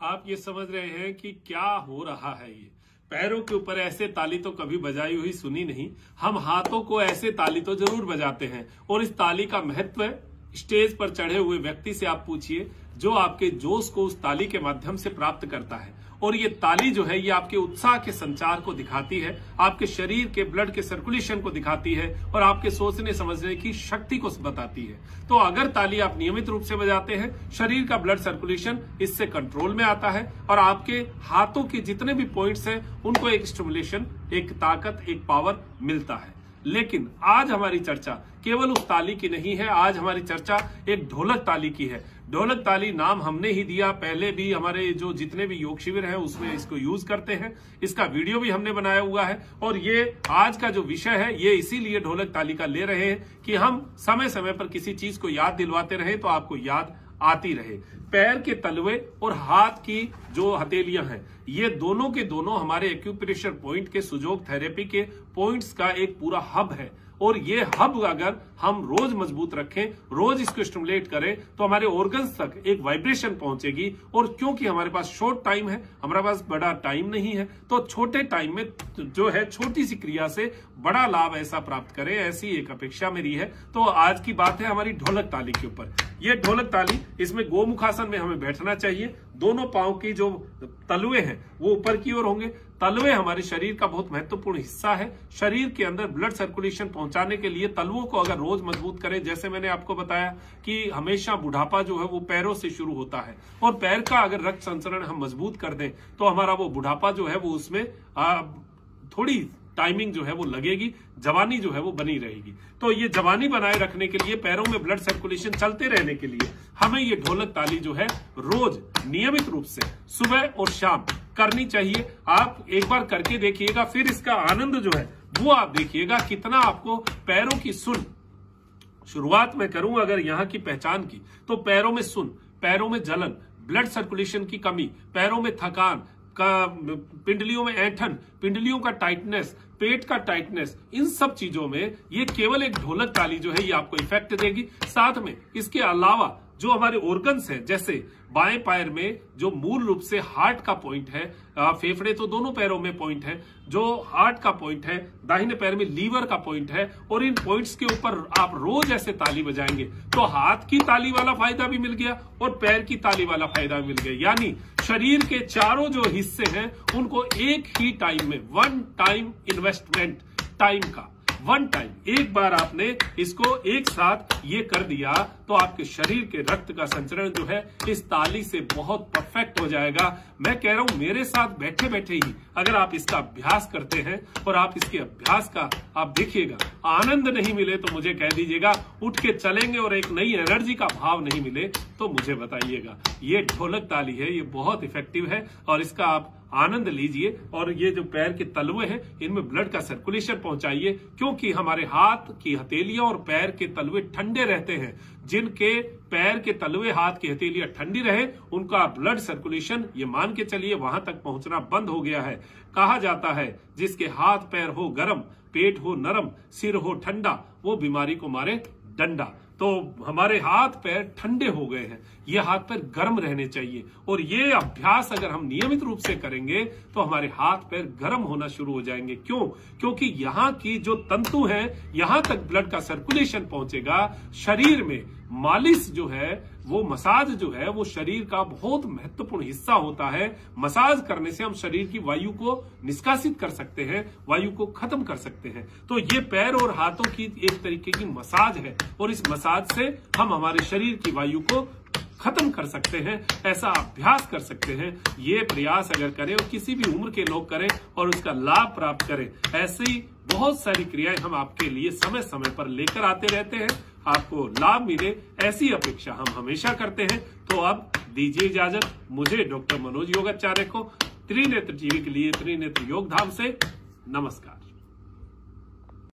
आप ये समझ रहे हैं कि क्या हो रहा है। ये पैरों के ऊपर ऐसे ताली तो कभी बजाई हुई सुनी नहीं। हम हाथों को ऐसे ताली तो जरूर बजाते हैं और इस ताली का महत्व स्टेज पर चढ़े हुए व्यक्ति से आप पूछिए, जो आपके जोश को उस ताली के माध्यम से प्राप्त करता है। और ये ताली जो है ये आपके उत्साह के संचार को दिखाती है, आपके शरीर के ब्लड के सर्कुलेशन को दिखाती है और आपके सोचने समझने की शक्ति को बताती है। तो अगर ताली आप नियमित रूप से बजाते हैं, शरीर का ब्लड सर्कुलेशन इससे कंट्रोल में आता है और आपके हाथों के जितने भी पॉइंट्स हैं उनको एक स्टिमुलेशन, एक ताकत, एक पावर मिलता है। लेकिन आज हमारी चर्चा केवल उस ताली की नहीं है, आज हमारी चर्चा एक ढोलक ताली की है। ढोलक ताली नाम हमने ही दिया, पहले भी हमारे जो जितने भी योग शिविर हैं उसमें इसको यूज करते हैं। इसका वीडियो भी हमने बनाया हुआ है और ये आज का जो विषय है ये इसीलिए ढोलक ताली का ले रहे हैं कि हम समय समय पर किसी चीज को याद दिलवाते रहे तो आपको याद आती रहे। पैर के तलवे और हाथ की जो हथेलियां हैं ये दोनों के दोनों हमारे एक्यूप्रेशर पॉइंट के सुजोग थेरेपी के पॉइंट्स का एक पूरा हब है। और ये हब अगर हम रोज मजबूत रखें, रोज इसको स्टिमुलेट करें तो हमारे ऑर्गन्स तक एक वाइब्रेशन पहुंचेगी। और क्योंकि हमारे पास शॉर्ट टाइम है, हमारे पास बड़ा टाइम नहीं है, तो छोटे टाइम में जो है छोटी सी क्रिया से बड़ा लाभ ऐसा प्राप्त करें, ऐसी एक अपेक्षा मेरी है। तो आज की बात है हमारी ढोलक ताली के ऊपर। ये ढोलक ताली, इसमें गोमुखासन में हमें बैठना चाहिए। दोनों पांव की जो तलवे हैं वो ऊपर की ओर होंगे। तलवे हमारे शरीर का बहुत महत्वपूर्ण हिस्सा है। शरीर के अंदर ब्लड सर्कुलेशन पहुंचाने के लिए तलवों को अगर रोज मजबूत करें, जैसे मैंने आपको बताया कि हमेशा बुढ़ापा जो है वो पैरों से शुरू होता है और पैर का अगर रक्त संचरण हम मजबूत कर दें तो हमारा वो बुढ़ापा जो है वो उसमें थोड़ी टाइमिंग जो है वो लगेगी, जवानी जो है वो बनी रहेगी। तो ये जवानी बनाए रखने के लिए, पैरों में ब्लड सर्कुलेशन चलते रहने के लिए हमें ये ढोलक ताली जो है रोज नियमित रूप से सुबह और शाम करनी चाहिए। आप एक बार करके देखिएगा, फिर इसका आनंद जो है वो आप देखिएगा कितना आपको पैरों की सुन। शुरुआत में करूं अगर यहाँ की पहचान की, तो पैरों में सुन, पैरों में जलन, ब्लड सर्कुलेशन की कमी, पैरों में थकान, पिंडलियों में ऐंठन, पिंडलियों का टाइटनेस, पेट का टाइटनेस, इन सब चीजों में ये केवल एक ढोलक ताली जो है ये आपको इफेक्ट देगी। साथ में इसके अलावा जो हमारे ऑर्गन्स हैं, जैसे बाएं पैर में जो मूल रूप से हार्ट का पॉइंट है, फेफड़े तो दोनों पैरों में पॉइंट है, जो हार्ट का पॉइंट है, दाहिने पैर में लीवर का पॉइंट है, और इन पॉइंट्स के ऊपर आप रोज ऐसे ताली बजाएंगे तो हाथ की ताली वाला फायदा भी मिल गया और पैर की ताली वाला फायदा भी मिल गया। यानी शरीर के चारों जो हिस्से हैं उनको एक ही टाइम में, वन टाइम इन्वेस्टमेंट टाइम का, वन टाइम, एक बार आपने इसको एक साथ ये कर दिया तो आपके शरीर के रक्त का संचरण जो है इस ताली से बहुत परफेक्ट हो जाएगा। मैं कह रहा हूं मेरे साथ बैठे बैठे ही अगर आप इसका अभ्यास करते हैं और आप इसके अभ्यास का आप देखिएगा, आनंद नहीं मिले तो मुझे कह दीजिएगा, उठ के चलेंगे और एक नई एनर्जी का भाव नहीं मिले तो मुझे बताइएगा। ये ढोलक ताली है, ये बहुत इफेक्टिव है और इसका आप आनंद लीजिए। और ये जो पैर के तलवे हैं इनमें ब्लड का सर्कुलेशन पहुंचाइए, क्योंकि हमारे हाथ की हथेलियां और पैर के तलवे ठंडे रहते हैं। जिनके पैर के तलवे, हाथ की हथेलियां ठंडी रहे उनका ब्लड सर्कुलेशन ये मान के चलिए वहां तक पहुंचना बंद हो गया है। कहा जाता है जिसके हाथ पैर हो गरम, पेट हो नरम, सिर हो ठंडा, वो बीमारी को मारे डंडा। तो हमारे हाथ पैर ठंडे हो गए हैं, ये हाथ पैर गर्म रहने चाहिए और ये अभ्यास अगर हम नियमित रूप से करेंगे तो हमारे हाथ पैर गर्म होना शुरू हो जाएंगे। क्यों? क्योंकि यहाँ की जो तंतु हैं यहाँ तक ब्लड का सर्कुलेशन पहुंचेगा। शरीर में मालिश जो है, वो मसाज जो है वो शरीर का बहुत महत्वपूर्ण हिस्सा होता है। मसाज करने से हम शरीर की वायु को निष्कासित कर सकते हैं, वायु को खत्म कर सकते हैं। तो ये पैर और हाथों की एक तरीके की मसाज है और इस मसाज से हम हमारे शरीर की वायु को खत्म कर सकते हैं, ऐसा अभ्यास कर सकते हैं। ये प्रयास अगर करें और किसी भी उम्र के लोग करें और उसका लाभ प्राप्त करें, ऐसी बहुत सारी क्रियाएं हम आपके लिए समय समय पर लेकर आते रहते हैं। आपको लाभ मिले ऐसी अपेक्षा हम हमेशा करते हैं। तो अब दीजिए इजाजत मुझे, डॉक्टर मनोज योगाचार्य को, त्रिनेत्र टीवी के लिए त्रिनेत्र योग धाम से नमस्कार।